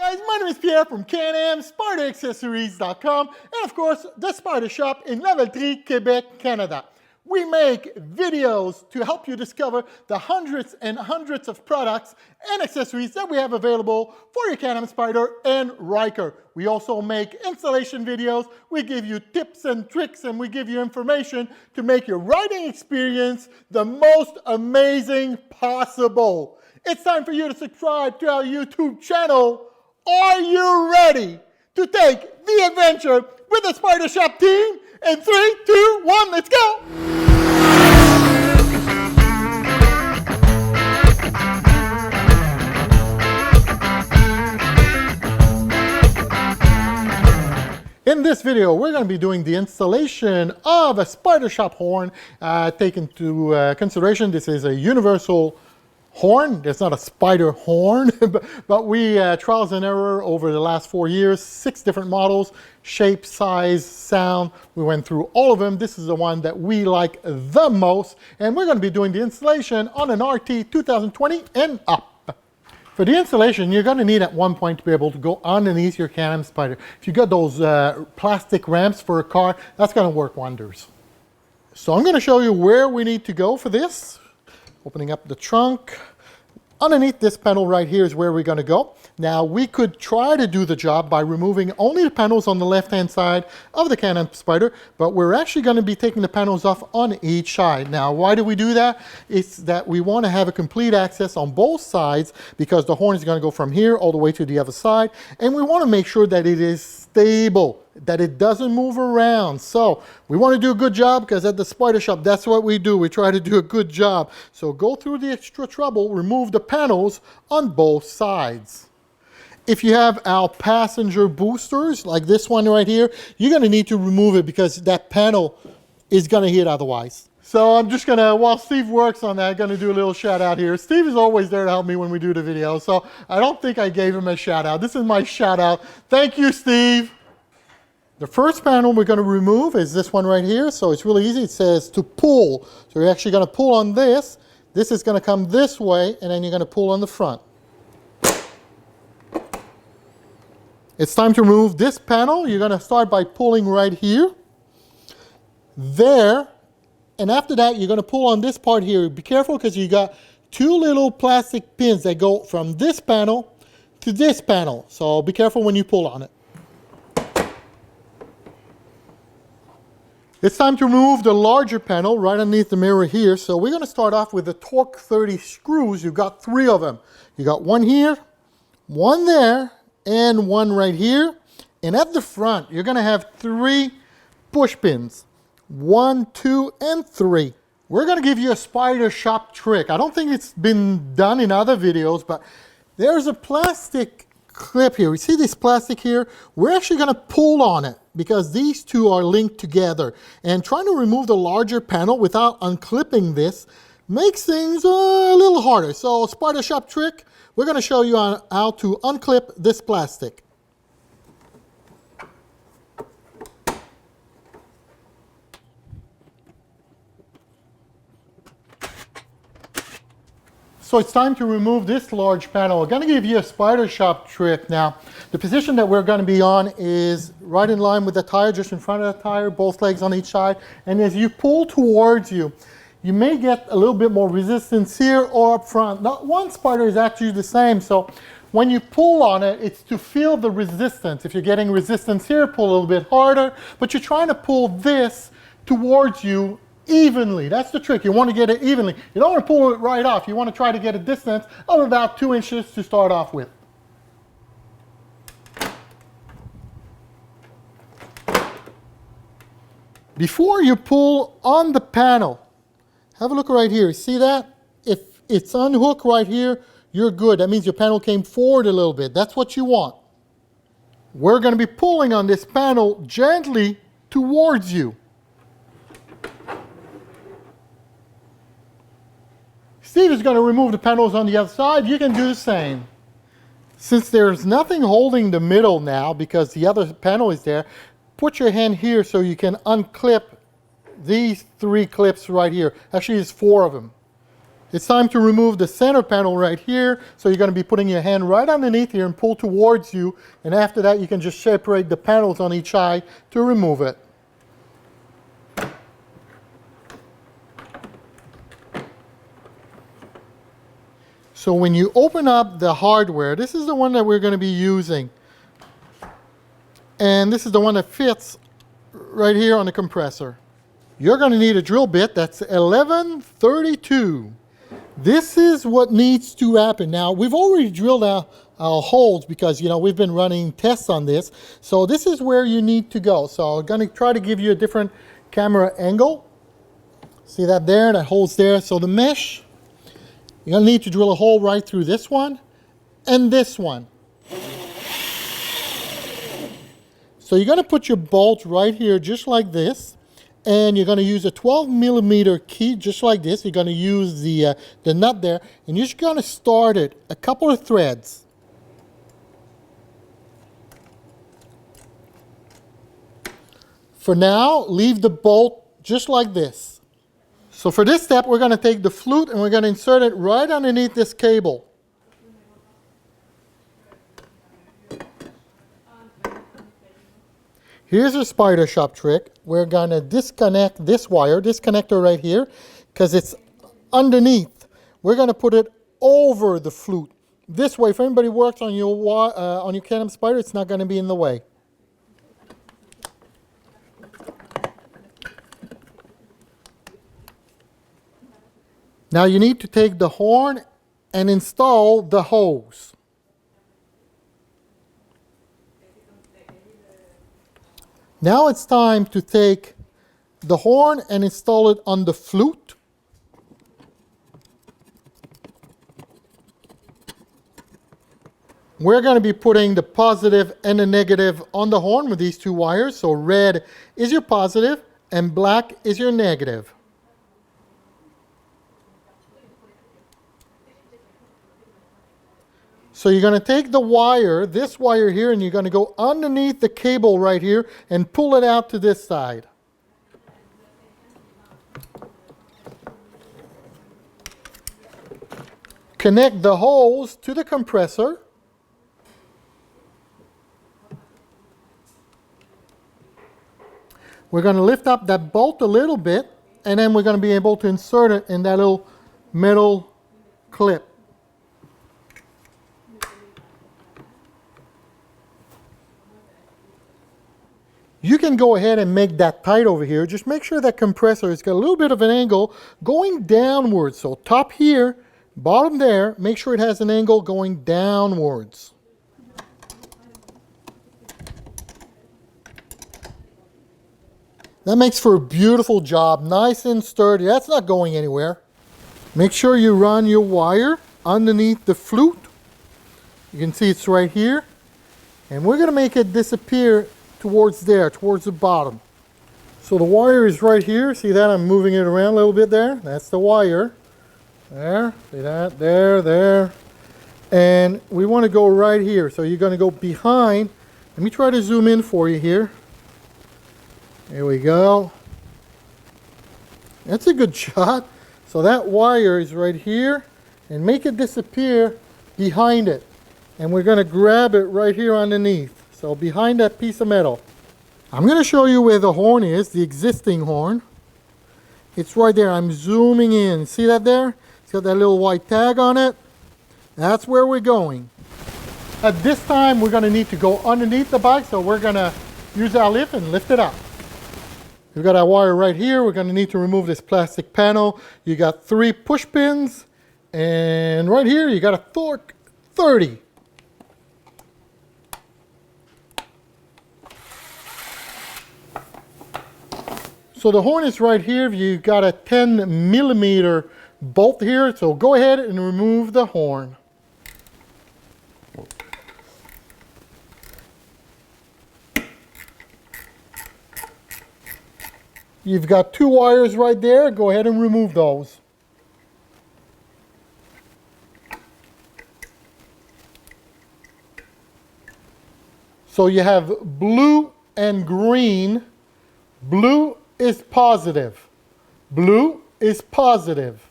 Guys, my name is Pierre from Can Am Spyder and of course the Spyder Shop in Level 3, Quebec, Canada. We make videos to help you discover the hundreds and hundreds of products and accessories that we have available for your Can Am Spyder and Ryker. We also make installation videos. We give you tips and tricks and we give you information to make your riding experience the most amazing possible. It's time for you to subscribe to our YouTube channel. Are you ready to take the adventure with the Spyder Shop team? In 3, 2, 1, let's go! In this video, we're going to be doing the installation of a Spyder Shop horn. Take into consideration, this is a universal horn. It's not a Spyder horn, but we trials and error over the last 4 years, 6 different models, shape, size, sound. We went through all of them. This is the one that we like the most, and we're going to be doing the installation on an RT 2020 and up. For the installation, you're going to need at one point to be able to go underneath your Can Am Spyder. If you got those plastic ramps for a car, that's going to work wonders. So I'm going to show you where we need to go for this. Opening up the trunk. Underneath this panel right here is where we're going to go. Now we could try to do the job by removing only the panels on the left hand side of the Can Am Spyder, but we're actually going to be taking the panels off on each side. Now why do we do that? It's that we want to have a complete access on both sides because the horn is going to go from here all the way to the other side, and we want to make sure that it is stable, that it doesn't move around. So we want to do a good job because at the Spyder Shop, that's what we do. We try to do a good job. So go through the extra trouble, remove the panels on both sides. If you have our passenger boosters, like this one right here, you're going to need to remove it because that panel is going to hit otherwise. So I'm just going to, while Steve works on that, I'm going to do a little shout out here. Steve is always there to help me when we do the video, so I don't think I gave him a shout out. This is my shout out. Thank you, Steve. The first panel we're going to remove is this one right here. So it's really easy. It says to pull. So you're actually going to pull on this. This is going to come this way, and then you're going to pull on the front. It's time to remove this panel. You're going to start by pulling right here, there, and after that you're going to pull on this part here. Be careful because you got 2 little plastic pins that go from this panel to this panel. So be careful when you pull on it. It's time to remove the larger panel right underneath the mirror here. So we're going to start off with the Torque 30 screws. You've got 3 of them. You got one here, one there, and one right here. And at the front, you're going to have 3 push pins. 1, 2, and 3. We're going to give you a Spyder Shop trick. I don't think it's been done in other videos, but there's a plastic clip here. You see this plastic here? We're actually going to pull on it because these 2 are linked together. And trying to remove the larger panel without unclipping this makes things a little harder. So Spyder Shop trick, we're going to show you how to unclip this plastic. So it's time to remove this large panel. I'm going to give you a Spyder Shop trick now. The position that we're going to be on is right in line with the tire, just in front of the tire, both legs on each side. And as you pull towards you, you may get a little bit more resistance here or up front. Not one Spyder is actually the same. So when you pull on it, it's to feel the resistance. If you're getting resistance here, pull a little bit harder. But you're trying to pull this towards you evenly. That's the trick. You want to get it evenly. You don't want to pull it right off. You want to try to get a distance of about 2 inches to start off with. Before you pull on the panel, have a look right here. See that? If it's unhooked right here, you're good. That means your panel came forward a little bit. That's what you want. We're going to be pulling on this panel gently towards you. Steve is going to remove the panels on the other side. You can do the same. Since there's nothing holding the middle now because the other panel is there, put your hand here so you can unclip these 3 clips right here. Actually, there's 4 of them. It's time to remove the center panel right here. So you're going to be putting your hand right underneath here and pull towards you. And after that, you can just separate the panels on each side to remove it. So when you open up the hardware, this is the one that we're going to be using. And this is the one that fits right here on the compressor. You're going to need a drill bit that's 1132. This is what needs to happen. Now, we've already drilled our holes because, you know, we've been running tests on this. So this is where you need to go. So I'm going to try to give you a different camera angle. See that there? That hole's there. So the mesh, you're going to need to drill a hole right through this one and this one. So you're going to put your bolt right here just like this, and you're going to use a 12mm key just like this. You're going to use the nut there, and you're just going to start it a couple of threads. For now, leave the bolt just like this. So for this step, we're going to take the flute and we're going to insert it right underneath this cable. Here's a Spyder Shop trick. We're going to disconnect this wire, this connector right here, because it's underneath. We're going to put it over the flute. This way, if anybody works on your Can Am Spyder, it's not going to be in the way. Now you need to take the horn and install the hose. Now it's time to take the horn and install it on the flute. We're going to be putting the positive and the negative on the horn with these two wires. So red is your positive and black is your negative. So you're going to take the wire, this wire here, and you're going to go underneath the cable right here and pull it out to this side. Connect the hose to the compressor. We're going to lift up that bolt a little bit, and then we're going to be able to insert it in that little metal clip. You can go ahead and make that tight over here. Just make sure that compressor has got a little bit of an angle going downwards. So top here, bottom there, make sure it has an angle going downwards. That makes for a beautiful job, nice and sturdy. That's not going anywhere. Make sure you run your wire underneath the flute. You can see it's right here. And we're going to make it disappear towards there, towards the bottom. So the wire is right here. See that? I'm moving it around a little bit there. That's the wire. There. See that? There. And we want to go right here. So you're going to go behind. Let me try to zoom in for you here. There we go. That's a good shot. So that wire is right here. And make it disappear behind it. And we're going to grab it right here underneath. So behind that piece of metal. I'm going to show you where the horn is, the existing horn. It's right there. I'm zooming in. See that there? It's got that little white tag on it. That's where we're going. At this time, we're going to need to go underneath the bike, so we're going to use our lift and lift it up. We've got our wire right here. We're going to need to remove this plastic panel. You got 3 push pins, and right here you got a torque 30. So the horn is right here. You've got a 10mm bolt here. So go ahead and remove the horn. You've got 2 wires right there. Go ahead and remove those. So you have blue and green. Blue is positive. Blue is positive.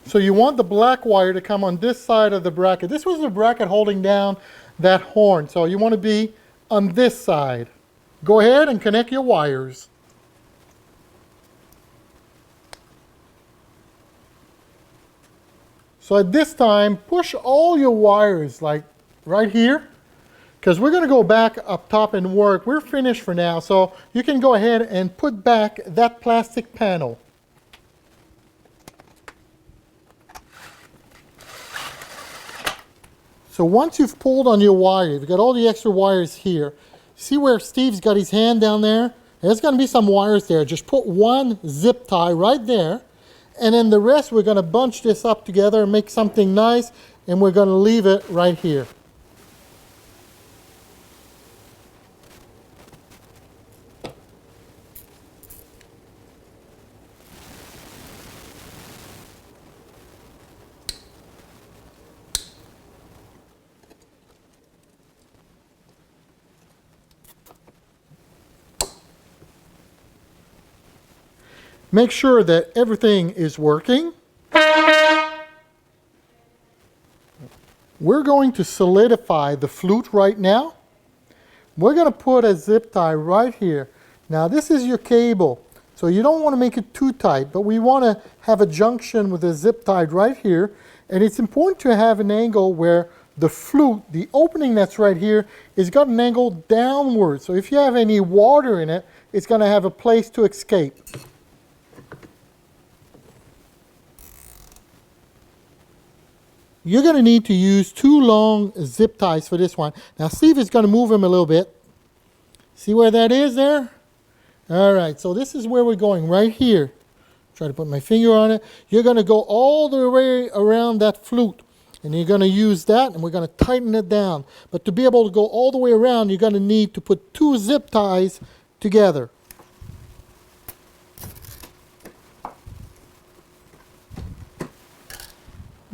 So you want the black wire to come on this side of the bracket. This was the bracket holding down that horn. So you want to be on this side. Go ahead and connect your wires. So at this time, push all your wires like right here, because we're going to go back up top and work. We're finished for now, so you can go ahead and put back that plastic panel. So once you've pulled on your wire, you've got all the extra wires here. See where Steve's got his hand down there? There's going to be some wires there. Just put one zip tie right there. And then the rest, we're going to bunch this up together and make something nice. And we're going to leave it right here. Make sure that everything is working. We're going to solidify the flute right now. We're going to put a zip tie right here. Now this is your cable, so you don't want to make it too tight, but we want to have a junction with a zip tie right here. And it's important to have an angle where the flute, the opening that's right here, is got an angle downward. So if you have any water in it, it's going to have a place to escape. You're going to need to use 2 long zip ties for this one. Now Steve is going to move him a little bit. See where that is there? All right, so this is where we're going, right here. Try to put my finger on it. You're going to go all the way around that flute. And you're going to use that, and we're going to tighten it down. But to be able to go all the way around, you're going to need to put 2 zip ties together.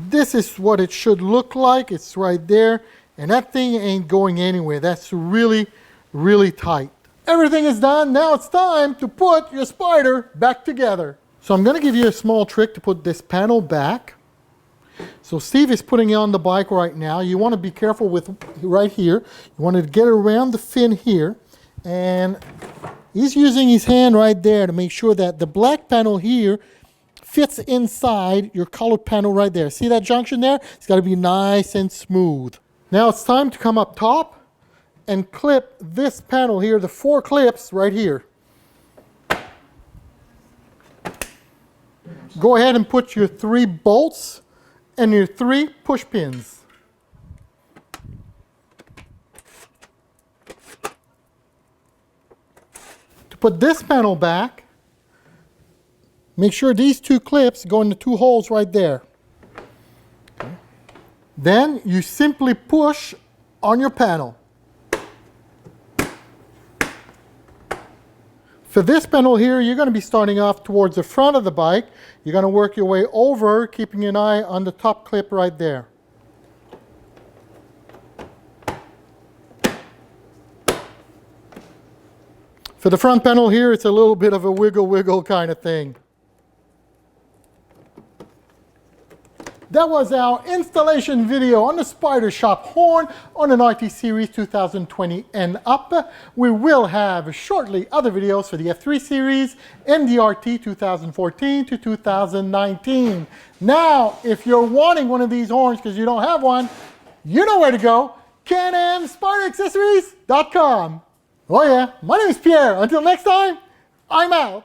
This is what it should look like. It's right there. And that thing ain't going anywhere. That's really, really tight. Everything is done. Now it's time to put your Spyder back together. So I'm going to give you a small trick to put this panel back. So Steve is putting it on the bike right now. You want to be careful with right here. You want to get around the fin here. And he's using his hand right there to make sure that the black panel here fits inside your colored panel right there. See that junction there? It's got to be nice and smooth. Now it's time to come up top and clip this panel here, the 4 clips right here. Go ahead and put your 3 bolts and your 3 push pins. To put this panel back, make sure these 2 clips go in the 2 holes right there. Okay. Then you simply push on your panel. For this panel here, you're going to be starting off towards the front of the bike. You're going to work your way over, keeping an eye on the top clip right there. For the front panel here, it's a little bit of a wiggle kind of thing. That was our installation video on the Spyder Shop Horn on an RT Series 2020 and up. We will have shortly other videos for the F3 Series and the RT 2014 to 2019. Now, if you're wanting one of these horns because you don't have one, you know where to go. Can Am SpyderAccessories.com. Oh yeah, my name is Pierre. Until next time, I'm out.